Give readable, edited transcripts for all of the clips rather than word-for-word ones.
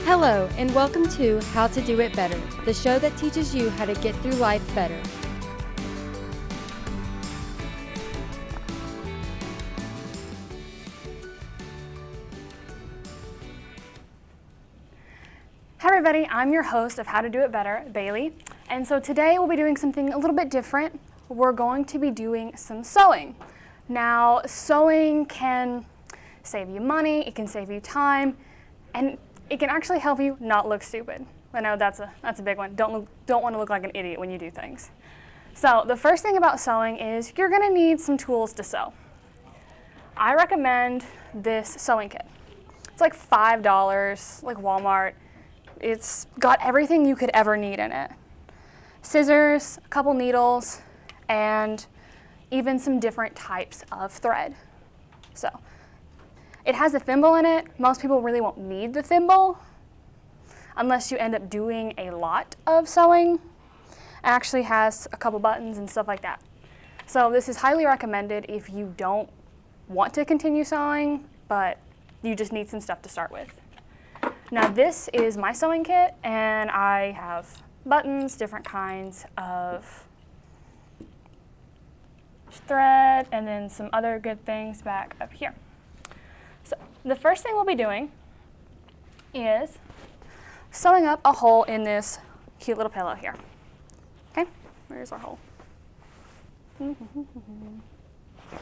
Hello, and welcome to How to Do It Better, the show that teaches you how to get through life better. Hi everybody, I'm your host of How to Do It Better, Bailey, and so today we'll be doing something a little bit different. We're going to be doing some sewing. Now, sewing can save you money, it can save you time, and it can actually help you not look stupid. I know that's a big one. Don't want to look like an idiot when you do things. So the first thing about sewing is you're gonna need some tools to sew. I recommend this sewing kit. It's like $5, like Walmart. It's got everything you could ever need in it. Scissors, a couple needles, and even some different types of thread. So it has a thimble in it. Most people really won't need the thimble unless you end up doing a lot of sewing. It actually has a couple buttons and stuff like that. So this is highly recommended if you don't want to continue sewing, but you just need some stuff to start with. Now this is my sewing kit, and I have buttons, different kinds of thread, and then some other good things back up here. So the first thing we'll be doing is sewing up a hole in this cute little pillow here. Okay, where's our hole?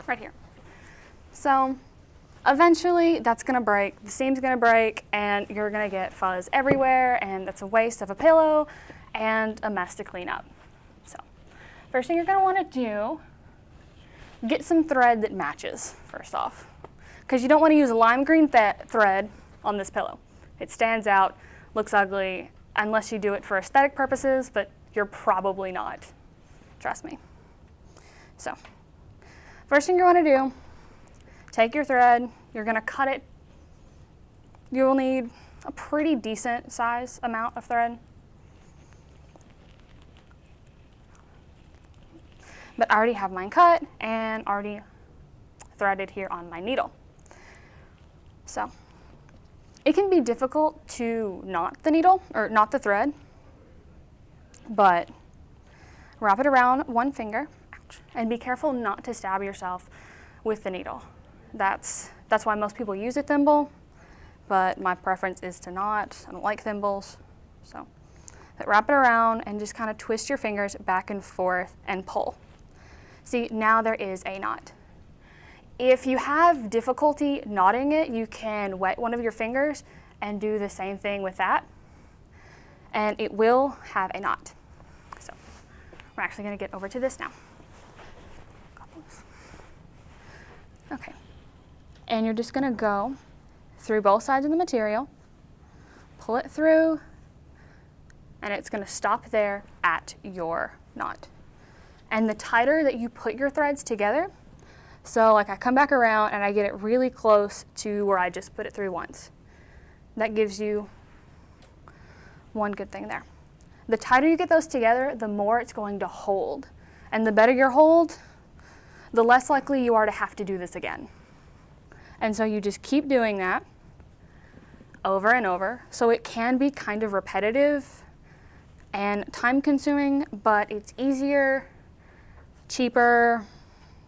Right here. So eventually that's gonna break, the seam's gonna break, and you're gonna get fuzz everywhere, and that's a waste of a pillow and a mess to clean up. So first thing you're gonna wanna do, get some thread that matches first off, because you don't wanna use a lime green thread on this pillow. It stands out, looks ugly, unless you do it for aesthetic purposes, but you're probably not, trust me. So first thing you wanna do, take your thread, you're gonna cut it. You'll need a pretty decent size amount of thread. But I already have mine cut and already threaded here on my needle. So it can be difficult to knot the needle, or knot the thread, but wrap it around one finger, and be careful not to stab yourself with the needle. That's why most people use a thimble, but my preference is to not. I don't like thimbles. So but wrap it around and just kind of twist your fingers back and forth and pull. See, now there is a knot. If you have difficulty knotting it, you can wet one of your fingers and do the same thing with that, and it will have a knot. So we're actually going to get over to this now. Okay. And you're just gonna go through both sides of the material, pull it through, and it's gonna stop there at your knot. And the tighter that you put your threads together, so like I come back around and I get it really close to where I just put it through once. That gives you one good thing there. The tighter you get those together, the more it's going to hold. And the better your hold, the less likely you are to have to do this again. And so you just keep doing that over and over. So it can be kind of repetitive and time consuming, but it's easier, cheaper,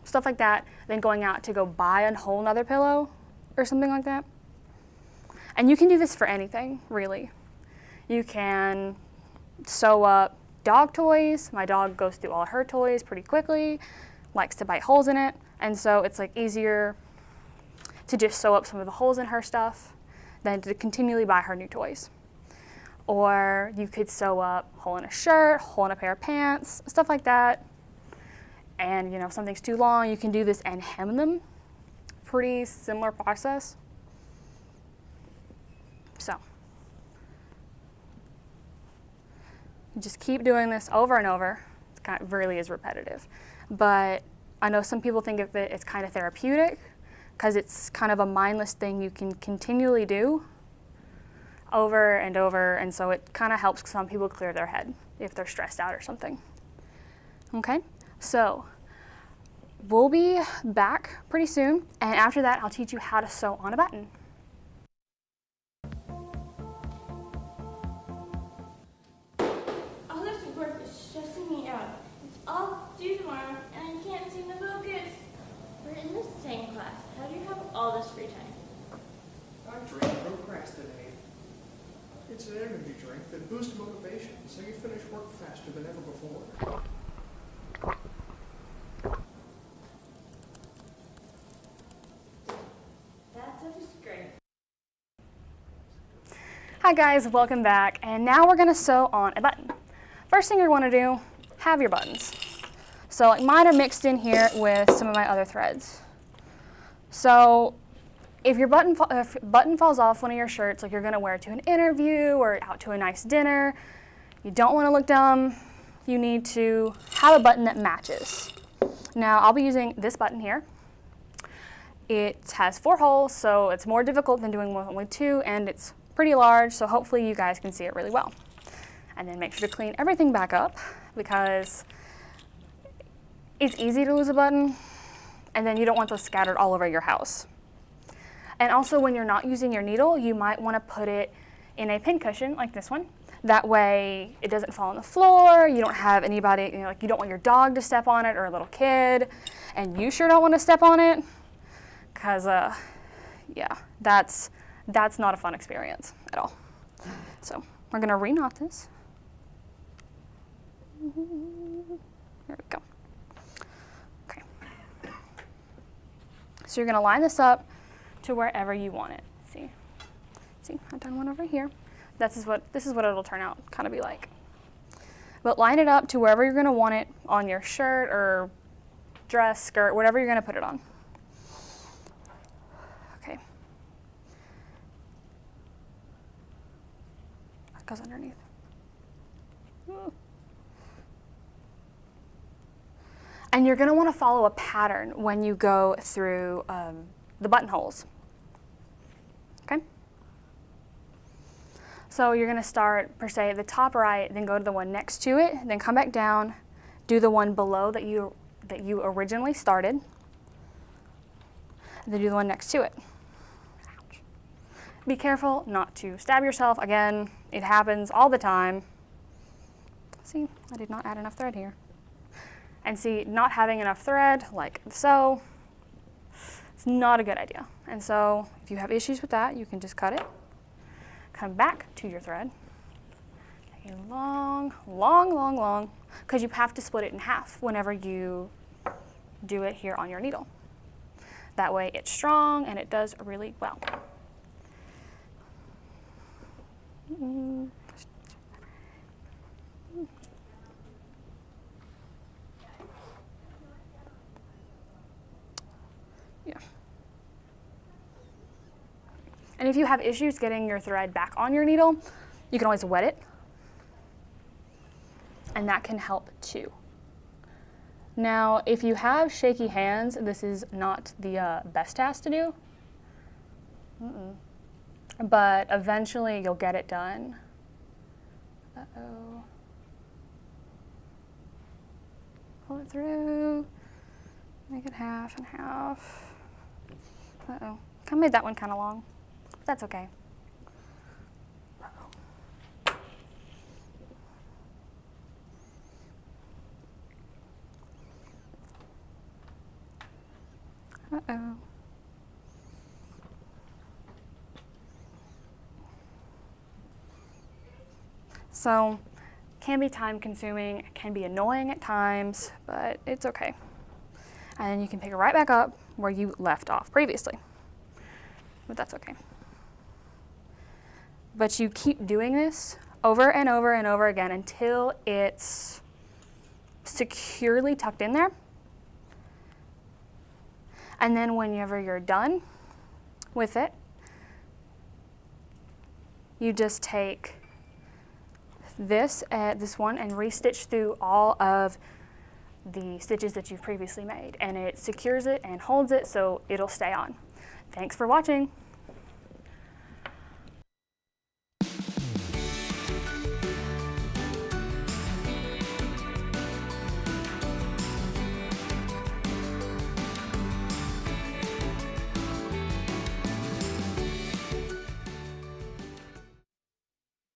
stuff like that, than going out to go buy a whole nother pillow or something like that. And you can do this for anything, really. You can sew up dog toys. My dog goes through all her toys pretty quickly, likes to bite holes in it, and so it's like easier to just sew up some of the holes in her stuff than to continually buy her new toys. Or you could sew up a hole in a shirt, hole in a pair of pants, stuff like that. And if something's too long, you can do this and hem them. Pretty similar process. So you just keep doing this over and over. It really is repetitive. But I know some people think of it as kind of therapeutic, because it's kind of a mindless thing you can continually do over and over, and so it kind of helps some people clear their head if they're stressed out or something. Okay, so we'll be back pretty soon, and after that I'll teach you how to sew on a button. procrastinate. It's an energy drink that boosts motivation so you finish work faster than ever before. Hi guys, welcome back. And now we're gonna sew on a button. First thing you want to do, have your buttons. So like mine are mixed in here with some of my other threads. So if your button falls off one of your shirts, like you're gonna wear it to an interview or out to a nice dinner, you don't want to look dumb, you need to have a button that matches. Now I'll be using this button here. It has 4 holes, so it's more difficult than doing with only 2, and it's pretty large, so hopefully you guys can see it really well. And then make sure to clean everything back up, because it's easy to lose a button, and then you don't want those scattered all over your house. And also when you're not using your needle, you might want to put it in a pin cushion like this one. That way it doesn't fall on the floor, you don't have anybody, like you don't want your dog to step on it or a little kid, and you sure don't want to step on it, because yeah, that's not a fun experience at all. So we're gonna re-knot this. There we go. Okay. So you're gonna line this up to wherever you want it. See, I've done one over here. This is what it'll turn out, kind of be like. But line it up to wherever you're gonna want it on your shirt or dress, skirt, whatever you're gonna put it on. Okay. That goes underneath. Ooh. And you're gonna wanna follow a pattern when you go through the buttonholes. Okay? So you're gonna start, per se, at the top right, then go to the one next to it, then come back down, do the one below that you originally started, and then do the one next to it. Ouch. Be careful not to stab yourself. Again, it happens all the time. See, I did not add enough thread here. And see, not having enough thread, like so, it's not a good idea. And so if you have issues with that, you can just cut it, come back to your thread, take a long, because you have to split it in half whenever you do it here on your needle. That way it's strong and it does really well. Yeah. And if you have issues getting your thread back on your needle, you can always wet it, and that can help too. Now, if you have shaky hands, this is not the best task to do, but eventually you'll get it done. Uh-oh. Pull it through, make it half and half. Uh-oh, I made that one kind of long, but that's okay. Uh-oh. So, can be time consuming, can be annoying at times, but it's okay. And then you can pick it right back up where you left off previously. But that's okay. But you keep doing this over and over and over again until it's securely tucked in there. And then whenever you're done with it, you just take this one and restitch through all of the stitches that you've previously made, and it secures it and holds it so it'll stay on. Thanks for watching.